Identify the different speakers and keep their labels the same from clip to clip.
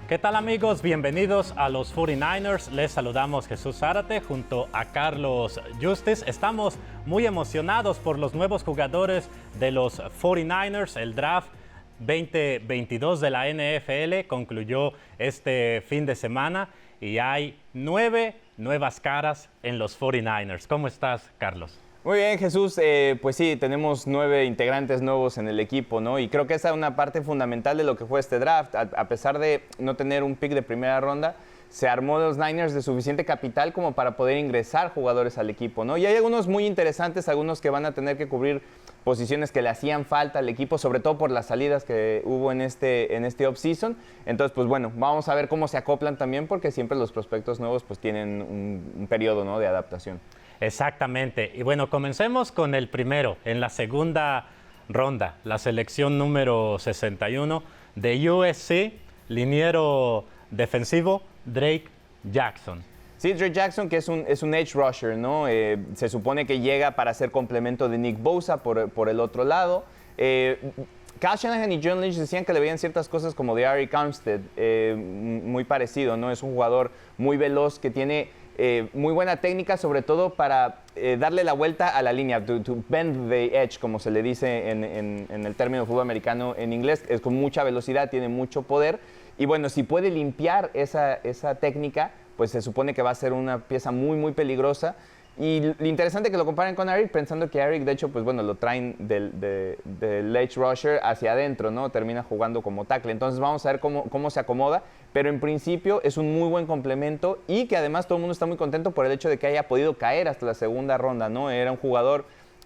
Speaker 1: ¿Qué tal amigos? Bienvenidos a los 49ers. Les saludamos Jesús Zárate junto a Carlos Justice. Estamos muy emocionados por los nuevos jugadores de los 49ers. El draft 2022 de la NFL concluyó este fin de semana y hay 9 nuevas caras en los 49ers. ¿Cómo estás, Carlos?
Speaker 2: Muy bien, Jesús. Pues sí, tenemos 9 integrantes nuevos en el equipo, ¿no? Y creo que esa es una parte fundamental de lo que fue este draft. A pesar de no tener un pick de primera ronda, se armó los Niners de suficiente capital como para poder ingresar jugadores al equipo, ¿no? Y hay algunos muy interesantes, algunos que van a tener que cubrir posiciones que le hacían falta al equipo, sobre todo por las salidas que hubo en este offseason. Entonces, pues bueno, vamos a ver cómo se acoplan también, porque siempre los prospectos nuevos pues tienen un periodo, ¿no?, de adaptación.
Speaker 1: Exactamente. Y bueno, comencemos con el primero. En la segunda ronda, la selección número 61 de USC, liniero defensivo Drake Jackson.
Speaker 2: Sí, Drake Jackson, que es un edge rusher, ¿no? Se supone que llega para ser complemento de Nick Bosa por el otro lado. Kyle Shanahan y John Lynch decían que le veían ciertas cosas como de Arik Armstead, muy parecido, ¿no? Es un jugador muy veloz que tiene muy buena técnica, sobre todo para darle la vuelta a la línea, to bend the edge, como se le dice en el término de fútbol americano en inglés. Es con mucha velocidad, tiene mucho poder. Y bueno, si puede limpiar esa técnica, pues se supone que va a ser una pieza muy, muy peligrosa. Y lo interesante es que lo comparen con Arik, pensando que Arik, de hecho, pues bueno, lo traen del edge rusher hacia adentro, ¿no? Termina jugando como tackle. Entonces vamos a ver cómo se acomoda. Pero en principio es un muy buen complemento y que además todo el mundo está muy contento por el hecho de que haya podido caer hasta la segunda ronda, ¿no? Era un jugador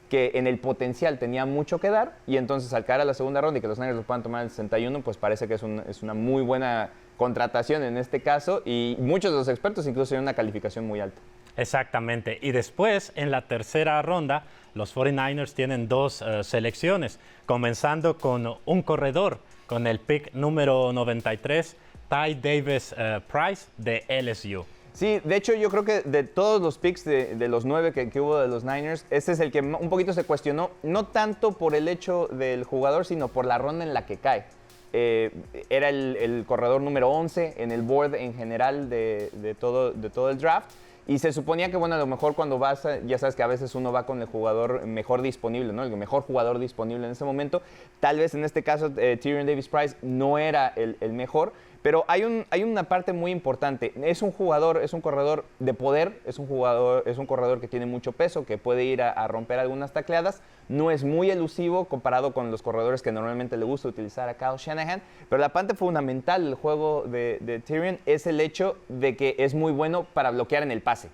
Speaker 2: que en el potencial tenía mucho que dar, y entonces al caer a la segunda ronda y que los Niners lo puedan tomar en el 61, pues parece que es una muy buena contratación en este caso, y muchos de los expertos incluso tienen una calificación muy alta.
Speaker 1: Exactamente. Y después, en la tercera ronda, los 49ers tienen dos selecciones, comenzando con un corredor, con el pick número 93, Ty Davis Price de LSU.
Speaker 2: Sí, de hecho yo creo que de todos los picks de los 9 que hubo de los Niners, este es el que un poquito se cuestionó, no tanto por el hecho del jugador, sino por la ronda en la que cae. Era el corredor número 11 en el board en general de todo el draft. Y se suponía que, bueno, a lo mejor cuando vas, ya sabes que a veces uno va con el jugador mejor disponible, ¿no? El mejor jugador disponible en ese momento. Tal vez en este caso Tyrion Davis Price no era el mejor, pero hay una parte muy importante. Es un corredor de poder, es un corredor que tiene mucho peso, que puede ir a romper algunas tacleadas. No es muy elusivo comparado con los corredores que normalmente le gusta utilizar a Kyle Shanahan, pero la parte fundamental del juego de Tyrion es el hecho de que es muy bueno para bloquear en el pase.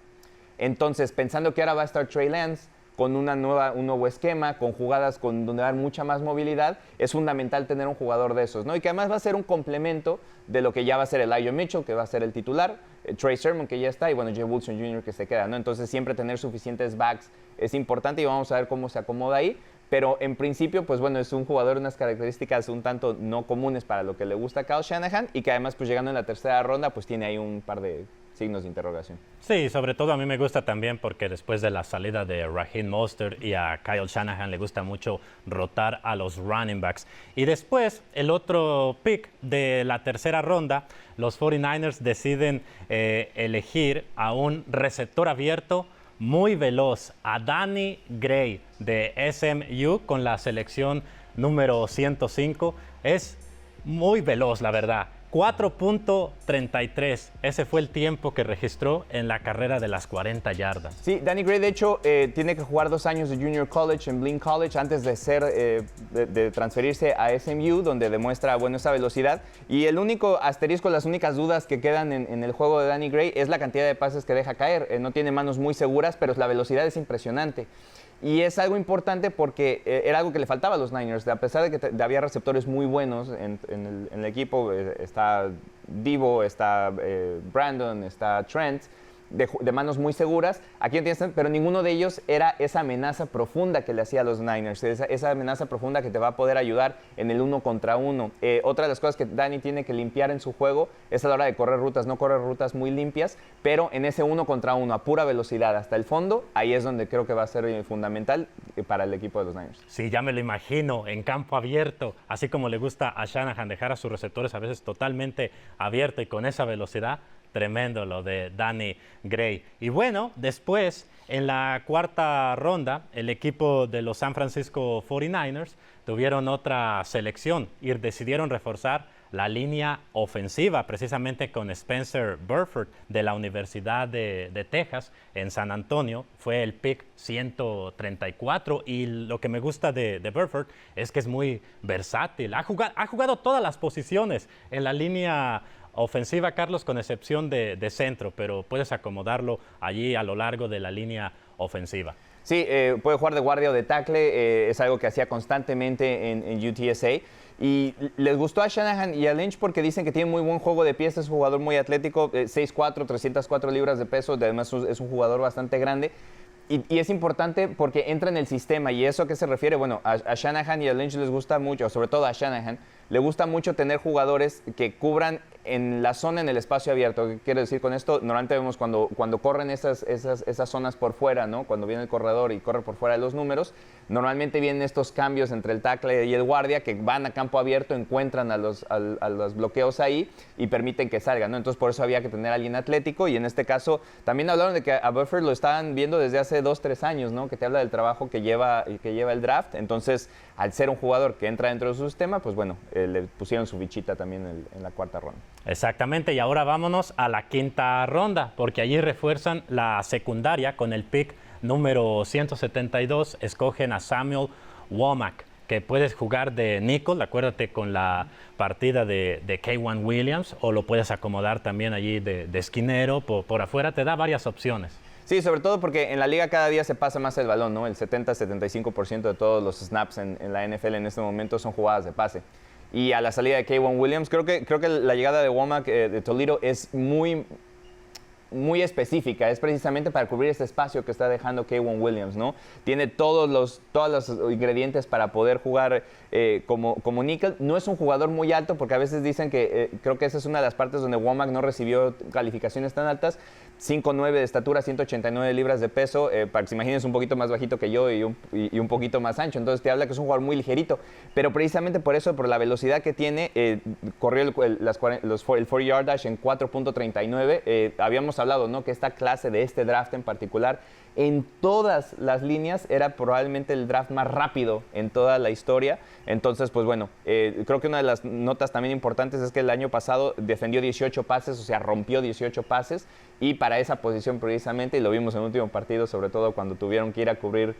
Speaker 2: Entonces, pensando que ahora va a estar Trey Lance con un nuevo esquema, con jugadas donde va a haber mucha más movilidad, es fundamental tener un jugador de esos, ¿no? Y que además va a ser un complemento de lo que ya va a ser Elijah Mitchell, que va a ser el titular, Trey Sermon, que ya está, y bueno, Jay Wilson Jr., que se queda, ¿no? Entonces siempre tener suficientes backs es importante, y vamos a ver cómo se acomoda ahí. Pero en principio, pues bueno, es un jugador de unas características un tanto no comunes para lo que le gusta a Kyle Shanahan, y que además, pues llegando en la tercera ronda, pues tiene ahí un par de signos de interrogación.
Speaker 1: Sí, sobre todo a mí me gusta también porque después de la salida de Raheem Mostert y a Kyle Shanahan le gusta mucho rotar a los running backs. Y después, el otro pick de la tercera ronda, los 49ers deciden elegir a un receptor abierto muy veloz, a Danny Gray de SMU con la selección número 105. Es muy veloz, la verdad. 4.33, ese fue el tiempo que registró en la carrera de las 40 yardas.
Speaker 2: Sí, Danny Gray, de hecho, tiene que jugar 2 años de Junior College en Blinn College antes de transferirse a SMU, donde demuestra, bueno, esa velocidad. Y el único asterisco, las únicas dudas que quedan en el juego de Danny Gray es la cantidad de pases que deja caer. No tiene manos muy seguras, pero la velocidad es impresionante. Y es algo importante porque era algo que le faltaba a los Niners. A pesar de que había receptores muy buenos en el equipo, está Deebo, está Brandon, está Trent, de manos muy seguras. Aquí no tienes, pero ninguno de ellos era esa amenaza profunda que le hacía a los Niners, esa amenaza profunda que te va a poder ayudar en el 1 contra 1. Otra de las cosas que Danny tiene que limpiar en su juego es a la hora de correr rutas, no correr rutas muy limpias, pero en ese 1 contra 1 a pura velocidad hasta el fondo, ahí es donde creo que va a ser fundamental para el equipo de los Niners.
Speaker 1: Sí, ya me lo imagino, en campo abierto, así como le gusta a Shanahan dejar a sus receptores a veces totalmente abierto y con esa velocidad. Tremendo lo de Danny Gray. Y bueno, después, en la cuarta ronda, el equipo de los San Francisco 49ers tuvieron otra selección y decidieron reforzar la línea ofensiva, precisamente con Spencer Burford de la Universidad de Texas en San Antonio. Fue el pick 134 y lo que me gusta de Burford es que es muy versátil. Ha jugado todas las posiciones en la línea ofensiva, Carlos, con excepción de centro, pero puedes acomodarlo allí a lo largo de la línea ofensiva.
Speaker 2: Sí, puede jugar de guardia o de tackle, es algo que hacía constantemente en UTSA. Y les gustó a Shanahan y a Lynch porque dicen que tiene muy buen juego de pies, es un jugador muy atlético, 6'4", 304 libras de peso, además es un jugador bastante grande. Y es importante porque entra en el sistema. ¿Y eso a qué se refiere? Bueno, a Shanahan y a Lynch les gusta mucho, sobre todo a Shanahan, le gusta mucho tener jugadores que cubran en la zona, en el espacio abierto. ¿Qué quiero decir con esto? Normalmente vemos cuando corren esas zonas por fuera, ¿no? Cuando viene el corredor y corre por fuera de los números, normalmente vienen estos cambios entre el tackle y el guardia que van a campo abierto, encuentran a los bloqueos ahí y permiten que salgan, ¿no? Entonces por eso había que tener a alguien atlético y en este caso también hablaron de que a Burford lo estaban viendo desde hace 2-3 años, ¿no? Que te habla del trabajo que lleva el draft. Entonces, al ser un jugador que entra dentro de su sistema, pues bueno, le pusieron su fichita también en la cuarta ronda.
Speaker 1: Exactamente, y ahora vámonos a la quinta ronda, porque allí refuerzan la secundaria con el pick número 172, escogen a Samuel Womack, que puedes jugar de nickel, acuérdate con la partida de K'Waun Williams, o lo puedes acomodar también allí de esquinero, por afuera te da varias opciones.
Speaker 2: Sí, sobre todo porque en la liga cada día se pasa más el balón, ¿no? El 70-75% de todos los snaps en la NFL en este momento son jugadas de pase. Y a la salida de K'Waun Williams, creo que la llegada de Womack de Toledo es muy específica, es precisamente para cubrir este espacio que está dejando K'Waun Williams, ¿no? Tiene todos los ingredientes para poder jugar como nickel. No es un jugador muy alto porque a veces dicen que creo que esa es una de las partes donde Womack no recibió calificaciones tan altas. 5'9" de estatura, 189 libras de peso, para que se imaginen es un poquito más bajito que yo y un poquito más ancho, entonces te habla que es un jugador muy ligerito, pero precisamente por eso, por la velocidad que tiene, corrió el 40-yard dash en 4.39, habíamos hablado, ¿no? Que esta clase de este draft en particular, en todas las líneas era probablemente el draft más rápido en toda la historia. Entonces, pues bueno, creo que una de las notas también importantes es que el año pasado defendió 18 pases, o sea, rompió 18 pases, y para esa posición precisamente, y lo vimos en el último partido, sobre todo cuando tuvieron que ir a cubrir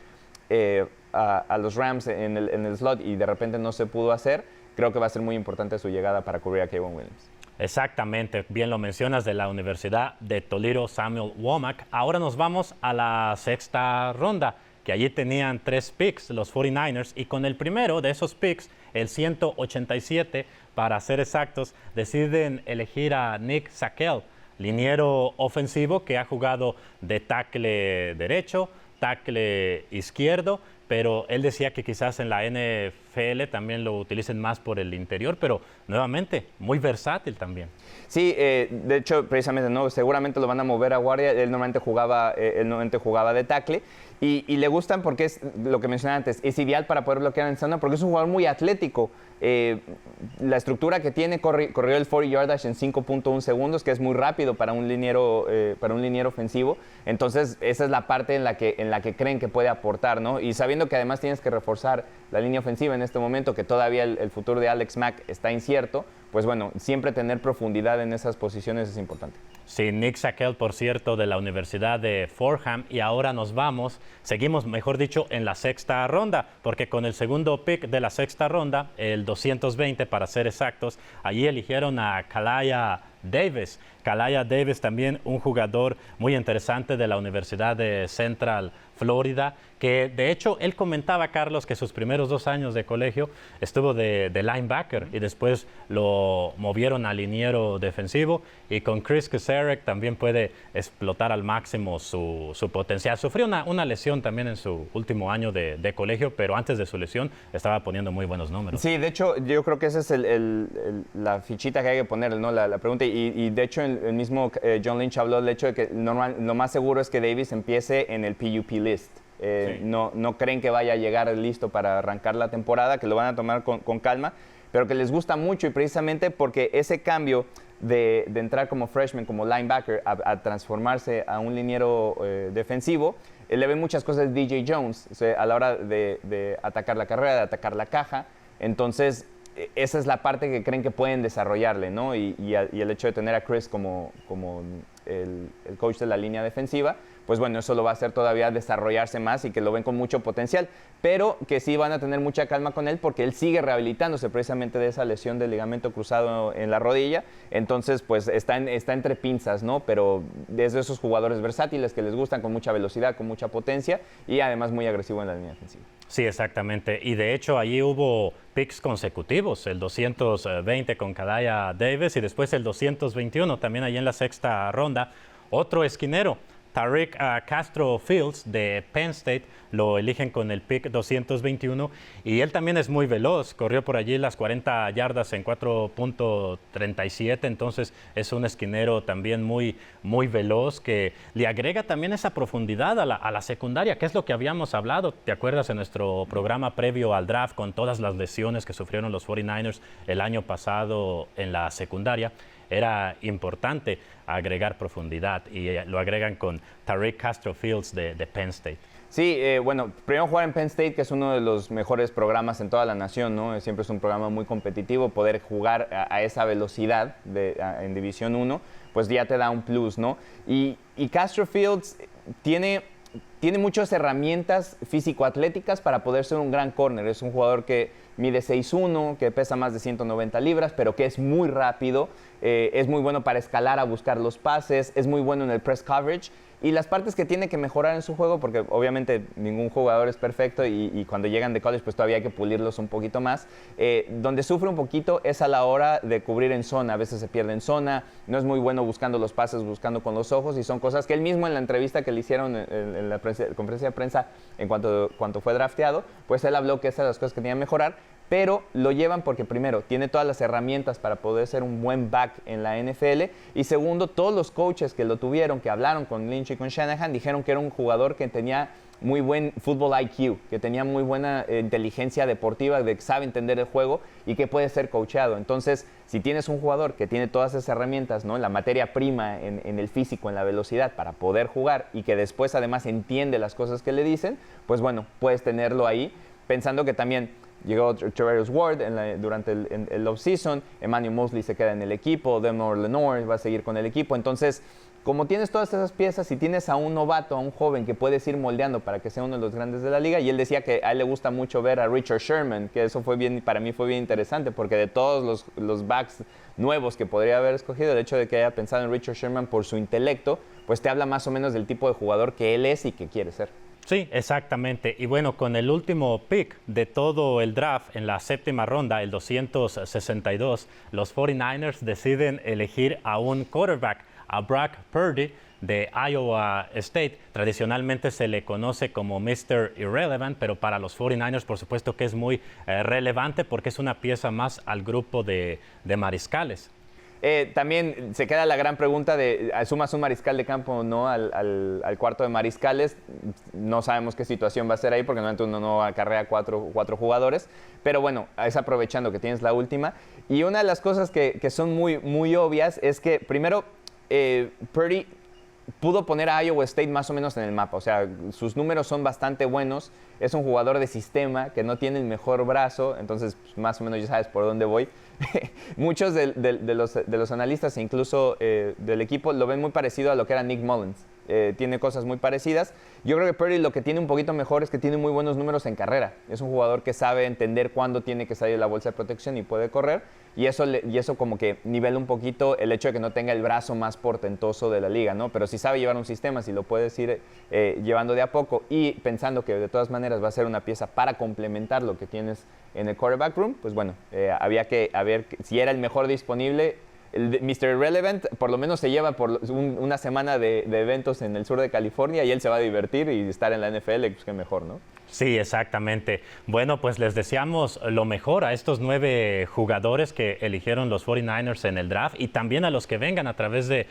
Speaker 2: a los Rams en el slot y de repente no se pudo hacer, creo que va a ser muy importante su llegada para cubrir a K'Waun Williams.
Speaker 1: Exactamente, bien lo mencionas, de la Universidad de Toledo, Samuel Womack. Ahora nos vamos a la sexta ronda, que allí tenían 3 picks los 49ers, y con el primero de esos picks, el 187, para ser exactos, deciden elegir a Nick Zakelj, liniero ofensivo que ha jugado de tackle derecho, tackle izquierdo, pero él decía que quizás en la NFL también lo utilicen más por el interior, pero nuevamente, muy versátil también.
Speaker 2: Sí, de hecho, precisamente, ¿no? Seguramente lo van a mover a guardia, él normalmente jugaba de tackle, y le gustan porque es lo que mencioné antes, es ideal para poder bloquear en zona porque es un jugador muy atlético. La estructura que tiene, corrió el 40-yard dash en 5.1 segundos, que es muy rápido para un liniero ofensivo. Entonces, esa es la parte en la que creen que puede aportar, ¿no? Y sabiendo que además tienes que reforzar la línea ofensiva en este momento, que todavía el futuro de Alex Mack está incierto, pues bueno, siempre tener profundidad en esas posiciones es importante.
Speaker 1: Sí, Nick Zakelj, por cierto, de la Universidad de Fordham, y ahora seguimos, mejor dicho, en la sexta ronda, porque con el segundo pick de la sexta ronda, el 220 para ser exactos, allí eligieron a Kalaya Davis, Kalaya Davis también, un jugador muy interesante de la Universidad de Central Florida, que de hecho él comentaba, Carlos, que sus primeros 2 años de colegio estuvo de linebacker y después lo movieron a liniero defensivo, y con Chris Kaczmarek también puede explotar al máximo su potencial. Sufrió una lesión también en su último año de colegio, pero antes de su lesión estaba poniendo muy buenos números.
Speaker 2: Sí, de hecho yo creo que esa es la fichita que hay que poner, ¿no? La pregunta, y de hecho el mismo John Lynch habló del hecho de que lo más seguro es que Davis empiece en el PUP list. Sí. No creen que vaya a llegar listo para arrancar la temporada, que lo van a tomar con calma, pero que les gusta mucho, y precisamente porque ese cambio de entrar como freshman, como linebacker, a transformarse a un liniero defensivo, le ven muchas cosas de DJ Jones, o sea, a la hora de atacar la carrera, de atacar la caja. Entonces esa es la parte que creen que pueden desarrollarle, ¿no? Y el hecho de tener a Chris como el coach de la línea defensiva, pues bueno, eso lo va a hacer todavía desarrollarse más, y que lo ven con mucho potencial, pero que sí van a tener mucha calma con él porque él sigue rehabilitándose precisamente de esa lesión del ligamento cruzado en la rodilla. Entonces, pues está entre pinzas, ¿no? Pero es de esos jugadores versátiles que les gustan, con mucha velocidad, con mucha potencia, y además muy agresivo en la línea defensiva.
Speaker 1: Sí, exactamente. Y de hecho allí hubo picks consecutivos, el 220 con Kalaya Davis y después el 221 también allí en la sexta ronda. Otro esquinero, Tariq Castro Fields de Penn State, lo eligen con el pick 221, y él también es muy veloz, corrió por allí las 40 yardas en 4.37, entonces es un esquinero también muy veloz, que le agrega también esa profundidad a la secundaria, que es lo que habíamos hablado, ¿te acuerdas en nuestro programa previo al draft, con todas las lesiones que sufrieron los 49ers el año pasado en la secundaria? Era importante agregar profundidad, y lo agregan con Tariq Castro Fields de Penn State.
Speaker 2: Sí, bueno, primero jugar en Penn State, que es uno de los mejores programas en toda la nación, ¿no? Siempre es un programa muy competitivo. Poder jugar a esa velocidad en División 1, pues ya te da un plus, ¿no? Y Castro Fields tiene muchas herramientas físico-atléticas para poder ser un gran corner. Es un jugador que mide 6'1", que pesa más de 190 libras, pero que es muy rápido, es muy bueno para escalar a buscar los pases, es muy bueno en el press coverage. Y las partes que tiene que mejorar en su juego, porque obviamente ningún jugador es perfecto, y cuando llegan de college pues todavía hay que pulirlos un poquito más. Donde sufre un poquito es a la hora de cubrir en zona. A veces se pierde en zona, no es muy bueno buscando los pases, buscando con los ojos, y son cosas que él mismo en la entrevista que le hicieron en la conferencia de prensa en cuanto fue drafteado, pues él habló que esas son las cosas que tenía que mejorar. Pero lo llevan porque primero tiene todas las herramientas para poder ser un buen back en la NFL, y segundo, todos los coaches que lo tuvieron, que hablaron con Lynch y con Shanahan, dijeron que era un jugador que tenía muy buen fútbol IQ, que tenía muy buena inteligencia deportiva, de que sabe entender el juego y que puede ser coachado. Entonces, si tienes un jugador que tiene todas esas herramientas, ¿no? La materia prima en el físico, en la velocidad, para poder jugar, y que después además entiende las cosas que le dicen, pues bueno, puedes tenerlo ahí, pensando que también llegó Charvarius Ward durante el off-season, Emmanuel Mosley se queda en el equipo, Demore Lenoir va a seguir con el equipo. Entonces, como tienes todas esas piezas y tienes a un novato, a un joven que puedes ir moldeando para que sea uno de los grandes de la liga, y él decía que a él le gusta mucho ver a Richard Sherman, que eso para mí fue bien interesante, porque de todos los backs nuevos que podría haber escogido, el hecho de que haya pensado en Richard Sherman por su intelecto, pues te habla más o menos del tipo de jugador que él es y que quiere ser.
Speaker 1: Sí, exactamente. Y bueno, con el último pick de todo el draft en la séptima ronda, el 262, los 49ers deciden elegir a un quarterback, a Brock Purdy de Iowa State. Tradicionalmente se le conoce como Mr. Irrelevant, pero para los 49ers por supuesto que es muy relevante, porque es una pieza más al grupo de mariscales.
Speaker 2: También se queda la gran pregunta de, ¿sumas un mariscal de campo o no al cuarto de mariscales? No sabemos qué situación va a ser ahí, porque normalmente uno no acarrea cuatro jugadores, pero bueno, es aprovechando que tienes la última. Y una de las cosas que son muy obvias es que, primero, Purdy pudo poner a Iowa State más o menos en el mapa. O sea, sus números son bastante buenos. Es un jugador de sistema que no tiene el mejor brazo, entonces pues, más o menos ya sabes por dónde voy. Muchos de los analistas e incluso del equipo lo ven muy parecido a lo que era Nick Mullins. tiene cosas muy parecidas. Yo creo que Purdy lo que tiene un poquito mejor es que tiene muy buenos números en carrera. Es un jugador que sabe entender cuándo tiene que salir de la bolsa de protección y puede correr. Y eso como que nivela un poquito el hecho de que no tenga el brazo más portentoso de la liga, ¿no? Pero si sabe llevar un sistema, si lo puedes ir llevando de a poco y pensando que de todas maneras va a ser una pieza para complementar lo que tienes en el quarterback room, pues bueno, había que ver si era el mejor disponible. El Mr. Irrelevant por lo menos se lleva por una semana de eventos en el sur de California y él se va a divertir y estar en la NFL, pues qué mejor, ¿no?
Speaker 1: Sí, exactamente. Bueno, pues les deseamos lo mejor a estos 9 jugadores que eligieron los 49ers en el draft y también a los que vengan a través de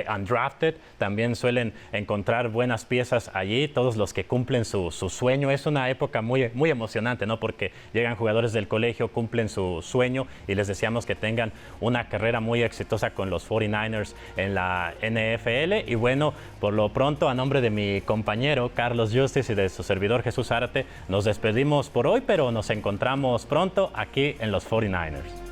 Speaker 1: Undrafted. También suelen encontrar buenas piezas allí, todos los que cumplen su sueño. Es una época muy, muy emocionante, ¿no? Porque llegan jugadores del colegio, cumplen su sueño y les deseamos que tengan una carrera muy exitosa con los 49ers en la NFL. Y bueno, por lo pronto, a nombre de mi compañero Carlos Justice y de su servidor Jesús Zárate, nos despedimos por hoy, pero nos encontramos pronto aquí en los 49ers.